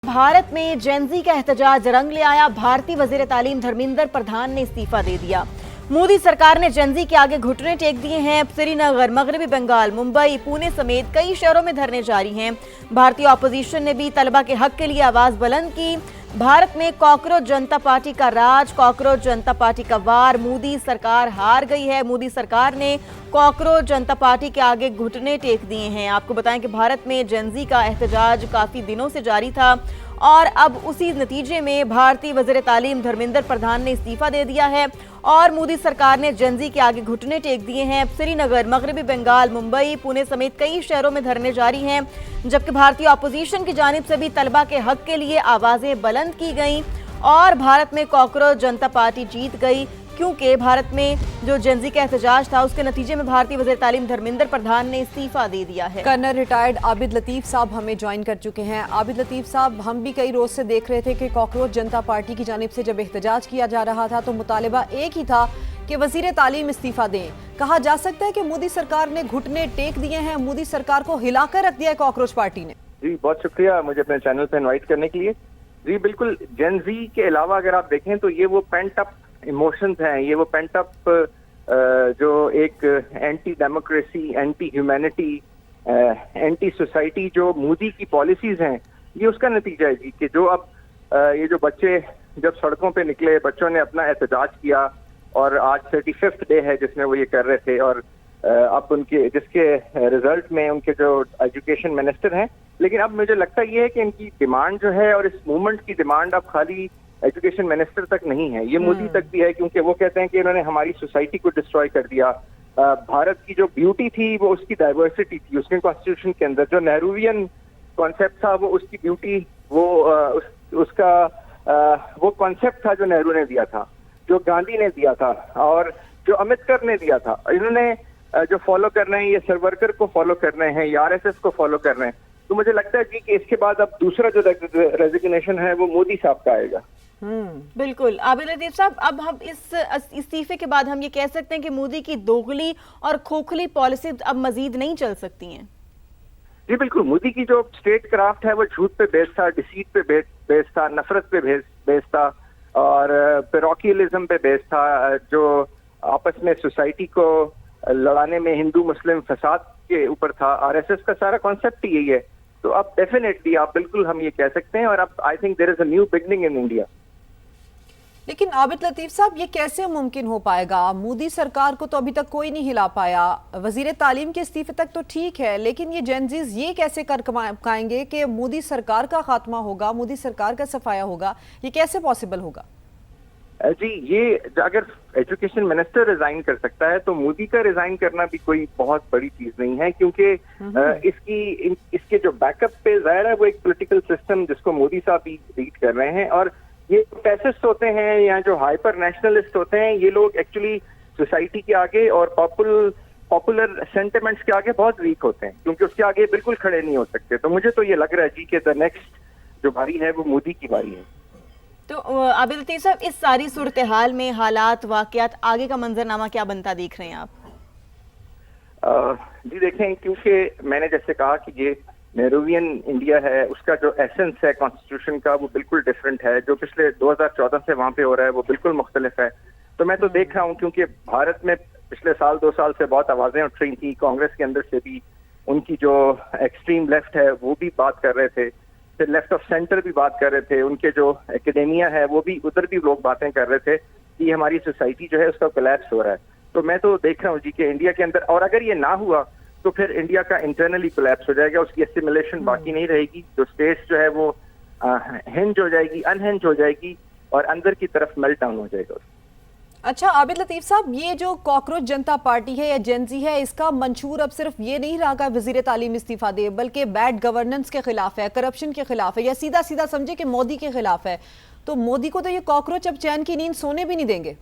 भारत में जेनजी का एहतजाज रंग ले आया। भारतीय वजीर तालीम धर्मेंद्र प्रधान ने इस्तीफा दे दिया। मोदी सरकार ने जेनजी के आगे घुटने टेक दिए हैं। श्रीनगर, मगरबी बंगाल, मुंबई, पुणे समेत कई शहरों में धरने जारी हैं। भारतीय ऑपोजिशन ने भी तलबा के हक के लिए आवाज बुलंद की। भारत में कॉकरोच जनता पार्टी का राज, कॉकरोच जनता पार्टी का वार। मोदी सरकार हार गई है। मोदी सरकार ने कॉकरोच जनता पार्टी के आगे घुटने टेक दिए हैं। आपको बताएं कि भारत में जेनजी का एहतजाज काफी दिनों से जारी था और अब उसी नतीजे में भारतीय वजीर तालीम धर्मेंद्र प्रधान ने इस्तीफा दे दिया है और मोदी सरकार ने जेनजी के आगे घुटने टेक दिए हैं। श्रीनगर, मगरबी बंगाल, मुंबई, पुणे समेत कई शहरों में धरने जारी हैं, जबकि भारतीय ऑपोजिशन की जानिब से भी तलबा के हक के लिए आवाजें बुलंद की गईं और भारत में कॉकरोच जनता पार्टी जीत गई, क्योंकि भारत में जो जेनजी का एहतजाज था उसके नतीजे में भारतीय वज़ीर तालीम धर्मेंद्र प्रधान ने इस्तीफा दे दिया है। कर्नल रिटायर्ड आबिद लतीफ साहब हमें ज्वाइन कर चुके हैं। आबिद लतीफ साहब, हम भी कई रोज से देख रहे थे कि कॉकरोच जनता पार्टी की जानिब से जब एहतजाज किया जा रहा था तो मुतालिबा एक ही था कि वज़ीर तालीम इस्तीफा दें। कहा जा सकता है कि मोदी सरकार ने घुटने टेक दिए हैं, मोदी सरकार को हिलाकर रख दिया है कॉकरोच पार्टी ने। जी, बहुत शुक्रिया मुझे अपने चैनल पे इनवाइट करने के लिए। जी बिल्कुल, जेनजी के अलावा अगर आप देखें तो ये वो पेंट अप इमोशंस हैं, ये वो पेंट अप जो एक anti democracy, anti humanity, anti society जो मोदी की पॉलिसीज हैं, ये उसका नतीजा है जी। कि जो अब ये जो बच्चे जब सड़कों पे निकले, बच्चों ने अपना एहतजाज किया और आज 35th डे है जिसमें वो ये कर रहे थे और अब उनके जिसके रिजल्ट में उनके जो एजुकेशन मिनिस्टर हैं, लेकिन अब मुझे लगता ये है कि इनकी डिमांड जो है और इस मूवमेंट की डिमांड अब खाली एजुकेशन मिनिस्टर तक नहीं है, ये मोदी तक भी है, क्योंकि वो कहते हैं कि इन्होंने हमारी सोसाइटी को डिस्ट्रॉय कर दिया। भारत की जो ब्यूटी थी वो उसकी डाइवर्सिटी थी, उसके कॉन्स्टिट्यूशन के अंदर जो नेहरूवियन कॉन्सेप्ट था वो उसकी ब्यूटी, वो उसका वो कॉन्सेप्ट था जो नेहरू ने दिया था, जो गांधी ने दिया था और जो अम्बेडकर ने दिया था। इन्होंने जो फॉलो कर रहे हैं, ये सरवरकर को फॉलो कर रहे हैं, ये आरएसएस को फॉलो कर रहे हैं। तो मुझे लगता है जी कि इसके बाद अब दूसरा जो रेजिग्नेशन है वो मोदी साहब का आएगा। बिल्कुल आबिद लतीफ साहब, अब हम इस इस्तीफे के बाद हम ये कह सकते हैं कि मोदी की दोगली और खोखली पॉलिसी अब मजीद नहीं चल सकती हैं। जी बिल्कुल, मोदी की जो स्टेट क्राफ्ट है वो झूठ पे बेस्ड था, डिसीट पे बेस्ड था, नफरत पे बेस्ड था और पेरोकियलिज्म पे बेस्ड था, जो आपस में सोसाइटी को लड़ाने में हिंदू मुस्लिम फसाद के ऊपर था। आरएसएस का सारा कॉन्सेप्ट ही यही है। तो अब डेफिनेटली आप बिल्कुल हम ये कह सकते हैं और अब I think there is a new beginning in India. लेकिन आबिद लतीफ साहब, ये कैसे मुमकिन हो पाएगा? मोदी सरकार को तो अभी तक कोई नहीं हिला पाया, वजीर तालीम के इस्तीफे तक तो ठीक है, लेकिन ये जेनजीज ये कैसे कर पाएंगे कि मोदी सरकार का खात्मा होगा, मोदी सरकार का सफाया होगा? ये कैसे पॉसिबल होगा? जी, ये अगर एजुकेशन मिनिस्टर रिजाइन कर सकता है तो मोदी का रिजाइन करना भी कोई बहुत बड़ी चीज नहीं है, क्योंकि इसके जो बैकअप पे जाहिर है वो एक पॉलिटिकल सिस्टम जिसको मोदी साहब भी लीड कर रहे हैं और ये पैसिस्ट होते हैं या जो हाइपर नेशनलिस्ट होते हैं, ये लोग एक्चुअली सोसाइटी के आगे और पॉपुलर सेंटिमेंट्स के आगे बहुत वीक होते हैं, क्योंकि उसके आगे बिल्कुल खड़े नहीं हो सकते। तो मुझे तो ये लग रहा है जी कि द नेक्स्ट जो बारी है वो मोदी की बारी है। तो आबिद लतीफ साहब, इस सारी सूरत हाल में हालात, वाकयात, आगे का मंजरनामा क्या बनता देख रहे हैं आप? जी देखें, क्योंकि मैंने जैसे कहा कि ये नेहरूवियन इंडिया है, उसका जो एसेंस है कॉन्स्टिट्यूशन का वो बिल्कुल डिफरेंट है। जो पिछले 2014 से वहां पे हो रहा है वो बिल्कुल मुख्तलिफ है। तो मैं तो देख रहा हूँ, क्योंकि भारत में पिछले साल 2 साल से बहुत आवाजें उठ रही थी, कांग्रेस के अंदर से भी उनकी जो एक्सट्रीम लेफ्ट है वो भी बात कर रहे थे, फिर लेफ्ट ऑफ सेंटर भी बात कर रहे थे, उनके जो एकेडेमिया है वो भी, उधर भी लोग बातें कर रहे थे कि हमारी सोसाइटी जो है उसका कोलैप्स हो रहा है। तो मैं तो देख रहा हूँ जी कि इंडिया के अंदर, और अगर ये ना हुआ तो फिर इंडिया का इंटरनली कोलैप्स हो जाएगा, उसकी एसिमिलेशन बाकी नहीं रहेगी, जो स्टेट्स जो है वो हिंज हो जाएगी, अनहिंज हो जाएगी और अंदर की तरफ मेल्ट डाउन हो जाएगा। अच्छा आबिद लतीफ साहब, ये जो कॉकरोच जनता पार्टी है या जेनजी है, इसका मंशूर अब सिर्फ ये नहीं रहा कि वजीर तालीम इस्तीफा दे, बल्कि बैड गवर्नेंस के खिलाफ है, करप्शन के खिलाफ है, या सीधा सीधा समझे कि मोदी के खिलाफ है। तो मोदी को तो ये कॉकरोच अब चैन की नींद सोने भी नहीं देंगे।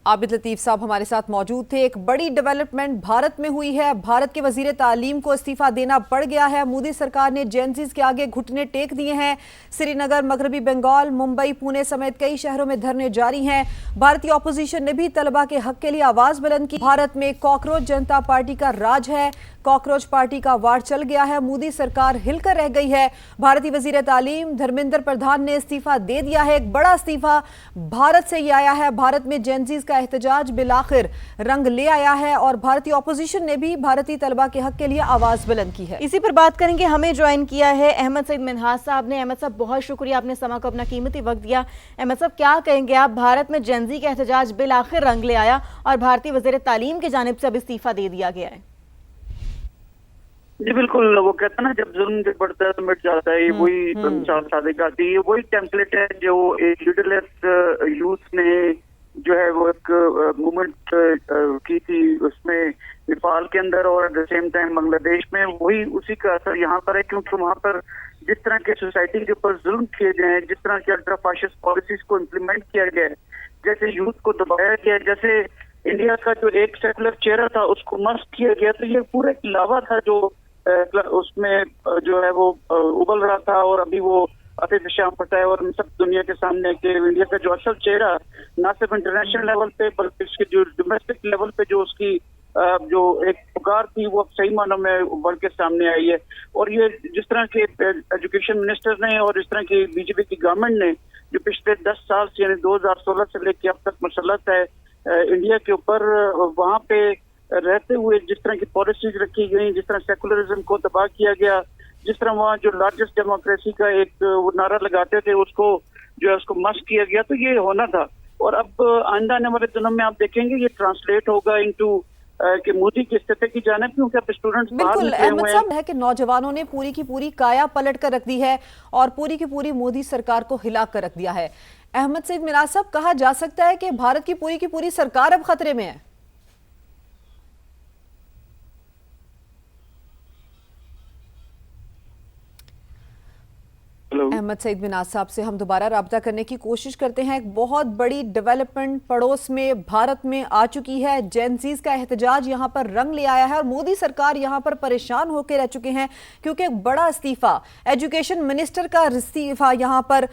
आबिद लतीफ साहब हमारे साथ मौजूद थे। एक बड़ी डेवलपमेंट भारत में हुई है, भारत के वजीर तालीम को इस्तीफा देना पड़ गया है। मोदी सरकार ने जेनजीज के आगे घुटने टेक दिए हैं। श्रीनगर, मगरबी बंगाल, मुंबई, पुणे समेत कई शहरों में धरने जारी हैं। भारतीय ऑपोजिशन ने भी तलबा के हक के लिए आवाज बुलंद की। भारत में कॉकरोच जनता पार्टी का राज है, कॉकरोच पार्टी का वार चल गया है, मोदी सरकार हिलकर रह गई है। भारतीय वजीर तालीम धर्मेंद्र प्रधान ने इस्तीफा दे दिया है। एक बड़ा इस्तीफा भारत से ही आया है। भारत में जेनजीज का एहतजाज बिलाखिर रंग ले आया है और भारतीय ऑपोजिशन ने भी भारतीय तलबा के हक के लिए आवाज बुलंद की है। इसी पर बात करेंगे। हमें ज्वाइन किया है अहमद सईद मिन्हाज साहब ने। अहमद साहब, बहुत शुक्रिया, आपने समा को अपना कीमती वक्त दिया। अहमद साहब, क्या कहेंगे आप, भारत में जेनजी का एहतजाज बिलाखिर रंग ले आया और भारतीय वजीर तालीम की जानिब से अब इस्तीफा दे दिया गया है? जी बिल्कुल, वो कहता है ना, जब जुल्म जब बढ़ता है तो मिट जाता है। वही सादिक आती है, वही टेम्पलेट है जो एक लीडरलेस यूथ ने जो है वो एक मूवमेंट की थी उसमें नेपाल के अंदर और at the same time Bangladesh में। वही उसी का असर यहाँ पर है, क्योंकि वहाँ पर जिस तरह के सोसाइटी के ऊपर जुल्म किए गए हैं, जिस तरह के अल्ट्रा फाशिस्ट पॉलिसीज को इम्प्लीमेंट किया गया है, जैसे यूथ को दबाया गया, जैसे इंडिया का जो एक सेकुलर चेहरा था उसको मस्त किया गया, तो ये पूरा एक लावा था जो उसमें जो है वो उबल रहा था और अभी वो आतिफ शाम पता है और सब दुनिया के सामने कि इंडिया का जो असल चेहरा ना सिर्फ इंटरनेशनल लेवल पे बल्कि इसके जो डोमेस्टिक लेवल पे जो उसकी जो एक पुकार थी वो अब सही मानों में उभर के सामने आई है। और ये जिस तरह के एजुकेशन मिनिस्टर ने और इस तरह की बीजेपी की गवर्नमेंट ने जो पिछले 10 साल से यानी 2016 से लेकर अब तक मुसल्लत है इंडिया के ऊपर, वहाँ पे रहते हुए जिस तरह की पॉलिसीज रखी गई, जिस तरह सेकुलरिज्म को तबाह किया गया, जिस तरह वहाँ जो लार्जेस्ट डेमोक्रेसी का एक वो नारा लगाते थे उसको जो है उसको मस्त किया गया, तो ये होना था। और अब आइंदा आने वाले दिनों में आप देखेंगे ये ट्रांसलेट होगा इनटू कि मोदी की स्थिति की जाने, क्योंकि अब स्टूडेंट्स बिल्कुल अहमद साहब है कि नौजवानों ने पूरी की पूरी काया पलट कर रख दी है और पूरी की पूरी मोदी सरकार को हिला कर रख दिया है। अहमद सईद मिन्हाज साहब, कहा जा सकता है कि भारत की पूरी सरकार अब खतरे में है? अहमद सईद मिन्हाज साहब से हम दोबारा राब्ता करने की कोशिश करते हैं। एक बहुत बड़ी डेवलपमेंट पड़ोस में भारत में आ चुकी है। जेनजीज का एहतजाज यहाँ पर रंग ले आया है और मोदी सरकार यहाँ पर परेशान होकर रह चुके हैं, क्योंकि एक बड़ा इस्तीफा एजुकेशन मिनिस्टर का इस्तीफा यहाँ पर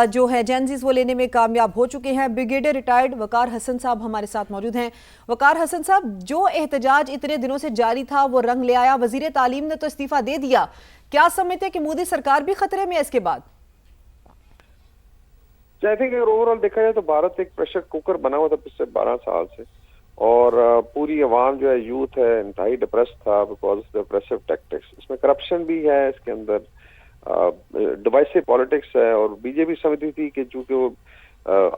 जो है जेनजीज वो लेने में कामयाब हो चुके हैं। ब्रिगेडियर रिटायर्ड वकार हसन साहब हमारे साथ मौजूद हैं। वकार हसन साहब, जो एहतजाज इतने दिनों से जारी था वो रंग ले आया, वजीर तालीम ने तो इस्तीफा दे दिया, क्या समझते हैं कि मोदी सरकार भी खतरे में है इसके बाद? आई थिंक अगर ओवरऑल देखा जाए तो भारत एक प्रेशर कुकर बना हुआ था पिछले 12 साल से, और पूरी अवाम जो है, यूथ है, इंतहाई डिप्रेस था बिकॉज ऑफ द प्रेसिव टैक्टिक्स। इसमें करप्शन भी है, इसके अंदर डिवाइसिव पॉलिटिक्स है, और बीजेपी समझती थी कि चूंकि वो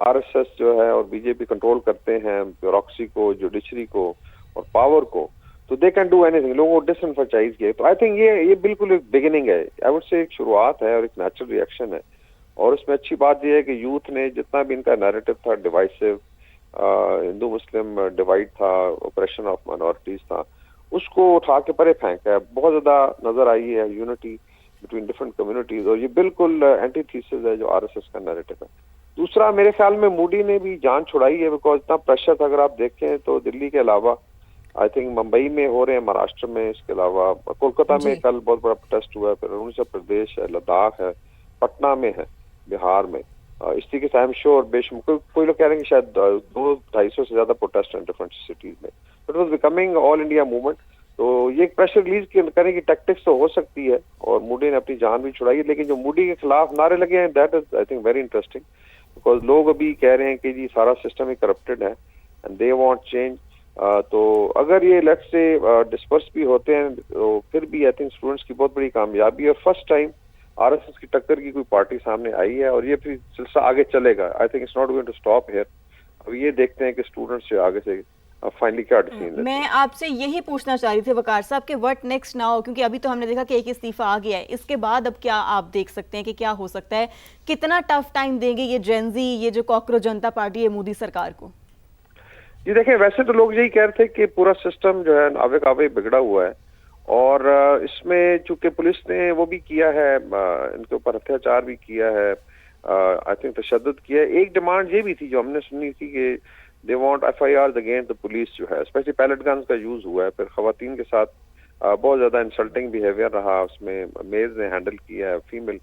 आरएसएस जो है और बीजेपी कंट्रोल करते हैं ब्यूरोक्रेसी को, जुडिशरी को और पावर को, तो दे कैन डू एनीथिंग, लोगों को डिसएनफ्रेंचाइज किया। तो आई थिंक ये बिल्कुल एक बिगिनिंग है, आई वुड से एक शुरुआत है और एक नेचुरल रिएक्शन है। और उसमें अच्छी बात यह है कि यूथ ने जितना भी इनका नैरेटिव था, डिवाइसिव हिंदू मुस्लिम डिवाइड था, ऑपरेशन ऑफ माइनॉरिटीज था, उसको उठा के परे फेंका है। बहुत ज्यादा नजर आई है यूनिटी बिटवीन डिफरेंट कम्युनिटीज, और ये बिल्कुल एंटीथीसिस है जो आरएसएस का नैरेटिव है। दूसरा, मेरे ख्याल में मोदी ने भी जान छुड़ाई है, बिकॉज इतना प्रेशर था। अगर आप देखें तो दिल्ली के अलावा आई थिंक मुंबई में हो रहे हैं, महाराष्ट्र में, इसके अलावा कोलकाता में कल बहुत बड़ा प्रोटेस्ट हुआ है, फिर अरुणाचल प्रदेश है, लद्दाख है, पटना में है, बिहार में। इस तरीके से आई एम श्योर बेशुमार कोई लोग कह रहे हैं कि शायद 200-250 से ज्यादा प्रोटेस्ट हैं डिफरेंट सिटीज में। It was becoming all India movement. तो ये प्रेशर रिलीज करने की टैक्टिक्स तो हो सकती है, और मोदी ने अपनी जान भी छुड़ाई है, लेकिन जो मोदी के खिलाफ नारे लगे हैं that is I think very interesting, because लोग अभी कह रहे हैं कि जी सारा सिस्टम ही करप्टेड है एंड दे वांट चेंज। तो अगर ये लेट्स से डिस्पर्स भी होते हैं तो फिर भी आई थिंक स्टूडेंट्स की बहुत बड़ी कामयाबी है। फर्स्ट टाइम आरएसएस की टक्कर की कोई पार्टी सामने आई है, और ये फिर सिलसिला आगे चलेगा। I think it's not going to stop here. अब ये देखते हैं कि स्टूडेंट्स से आगे से फाइनली क्या डिसीजन। मैं आपसे यही पूछना चाह रही थी वकार साहब कि व्हाट नेक्स्ट नाउ, क्योंकि अभी तो हमने देखा कि एक इस्तीफा आ गया है, इसके बाद अब क्या आप देख सकते हैं कि क्या हो सकता है? कितना टफ टाइम देंगे ये जेनजी, ये जो कॉकरोच जनता पार्टी है मोदी सरकार को? जी देखिए, वैसे तो लोग यही कह रहे थे कि पूरा सिस्टम जो है आवे कावे बिगड़ा हुआ है, और इसमें चूंकि पुलिस ने वो भी किया है, इनके ऊपर अत्याचार भी किया है, आई थिंक तशद्दुद किया है। एक डिमांड ये भी थी जो हमने सुनी थी कि they want FIR against the police जो है, स्पेशली पैलेट गन्स का यूज हुआ है, फिर खवातीन के साथ बहुत ज्यादा इंसल्टिंग बिहेवियर रहा, उसमें मेयर्स ने हैंडल किया है फीमेल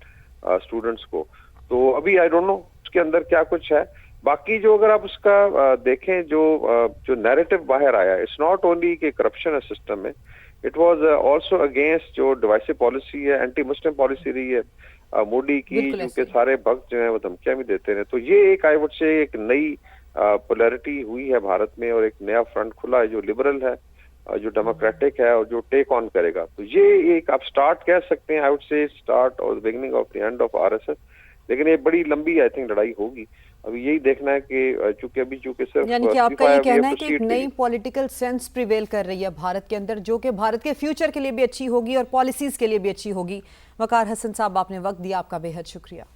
स्टूडेंट्स को। तो अभी आई डोंट नो उसके अंदर क्या कुछ है। बाकी जो अगर आप उसका देखें जो नैरेटिव बाहर आया, इट्स नॉट ओनली कि करप्शन है सिस्टम में, इट वाज आल्सो अगेंस्ट जो डिवाइसिव पॉलिसी है, एंटी मुस्लिम पॉलिसी रही है मोदी की, बिल्कुल क्योंकि ऐसे। सारे भक्त जो है वो धमकियां भी देते रहे। तो ये एक आई वुड से एक नई पोलैरिटी हुई है भारत में, और एक नया फ्रंट खुला है जो लिबरल है, जो डेमोक्रेटिक है और जो टेक ऑन करेगा। तो ये एक आप स्टार्ट कह सकते हैं, आई वुड से स्टार्ट और beginning of the end of RSS. लेकिन ये बड़ी लंबी आई थिंक लड़ाई होगी। अभी यही देखना है कि चूंकि सिर्फ यानी कि आपका ये कहना है कि एक proceed नई पॉलिटिकल सेंस प्रिवेल कर रही है भारत के अंदर, जो कि भारत के फ्यूचर के लिए भी अच्छी होगी और पॉलिसीज के लिए भी अच्छी होगी। वकार हसन साहब, आपने वक्त दिया, आपका बेहद शुक्रिया।